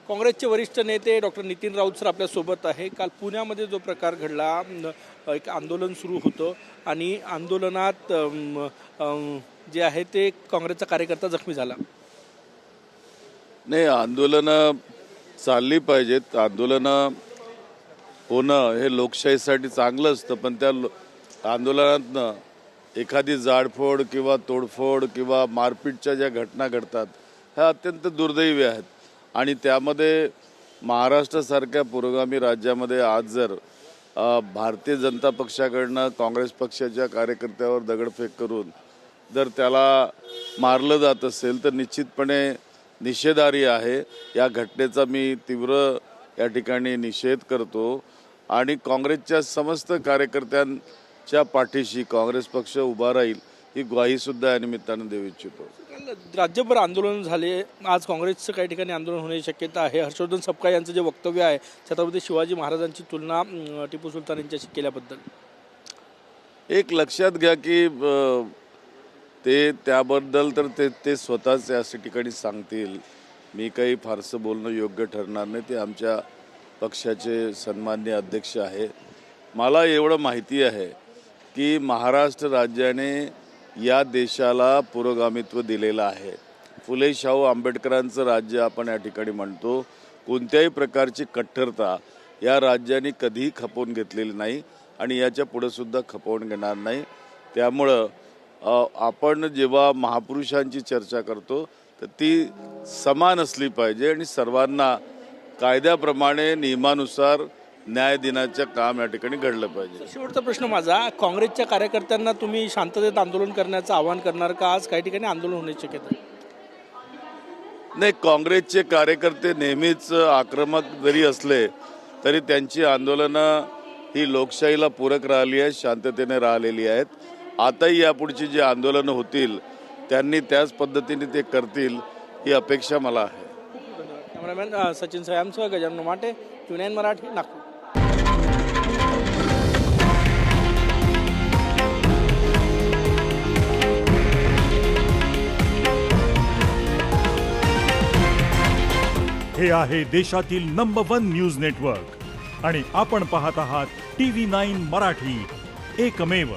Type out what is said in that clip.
काँग्रेसचे वरिष्ठ नेते डॉक्टर नितीन राऊत सर आपल्यासोबत आहे। काल पुण्यामध्ये जो प्रकार घडला, एक आंदोलन सुरू होतं आणि आंदोलनात जे आहे ते काँग्रेसचा कार्यकर्ता जखमी झाला। नाही, आंदोलनं चालली पाहिजेत। आंदोलनं होणं हे लोकशाहीसाठी चांगलं असतं, पण त्या आंदोलनातनं एखादी जाडफोड किंवा तोडफोड किंवा मारपीटच्या ज्या घटना घडतात ह्या अत्यंत दुर्दैवी आहेत। आणि त्यामध्ये महाराष्ट्रासारख्या पुरोगामी राज्यामध्ये आज जर भारतीय जनता पक्षाकडनं काँग्रेस पक्षाच्या कार्यकर्त्यावर दगडफेक करून जर त्याला मारलं जात असेल तर निश्चितपणे निषेधार्ह आहे। या घटनेचा मी तीव्र या ठिकाणी निषेध करतो आणि काँग्रेसच्या समस्त कार्यकर्त्यांच्या पाठीशी काँग्रेस पक्ष उभा राहील ही ग्वाहीसुद्धा या निमित्तानं देऊ इच्छितो। राज्यभर आंदोलन झाले, आज काँग्रेसचं काही ठिकाणी आंदोलन होण्याची शक्यता आहे। हर्षवर्धन सपकाळ यांचं जे वक्तव्य आहे छत्रपती शिवाजी महाराजांची तुलना टिपू सुलतान यांच्याशी केल्याबद्दल एक लक्षात घ्या की ते त्याबद्दल तर ते स्वतःच या ठिकाणी सांगतील। मी काही फारसं बोलणं योग्य ठरणार नाही। ते आमच्या पक्षाचे सन्माननीय अध्यक्ष आहे। मला एवढं माहिती आहे की महाराष्ट्र राज्याने या देशाला पुरोगामित्व दिलेलं आहे। फुले शाहू आंबेडकरांचं राज्य आपण या ठिकाणी म्हणतो। कोणत्याही प्रकारची कट्टरता या राज्याने कधीही खपवून घेतलेली नाही आणि याच्या पुढे सुद्धा खपवून घेणार नाही। त्यामुळं आपण जेव्हा महापुरुषांची चर्चा करतो तर ती समान असली पाहिजे आणि सर्वांना कायद्याप्रमाणे नियमानुसार न्याय देण्याचं काम या ठिकाणी घडलं पाहिजे। शेवटचा प्रश्न माझा, काँग्रेसच्या कार्यकर्त्यांना तुम्ही शांततेत आंदोलन करण्याचं आवाहन करणार का? आज काही ठिकाणी आंदोलन होण्याची शक्यता आहे। नाही, काँग्रेसचे कार्यकर्ते नेहमीच आक्रमक जरी असले तरी त्यांची आंदोलनं ही लोकशाहीला पूरक राहिली आहेत, शांततेने राहिलेली आहेत। आताही यापुढची जी आंदोलनं होतील त्यांनी त्याच पद्धतीने ते करतील ही अपेक्षा मला आहे। कॅमेरामॅन सचिन सयामसह गजानन माटे, न्यूज 9 मराठी, नागपूर। हे आहे देशातील नंबर 1 न्यूज नेटवर्क आणि आपण पाहत आहात TV9 मराठी, एकमेव।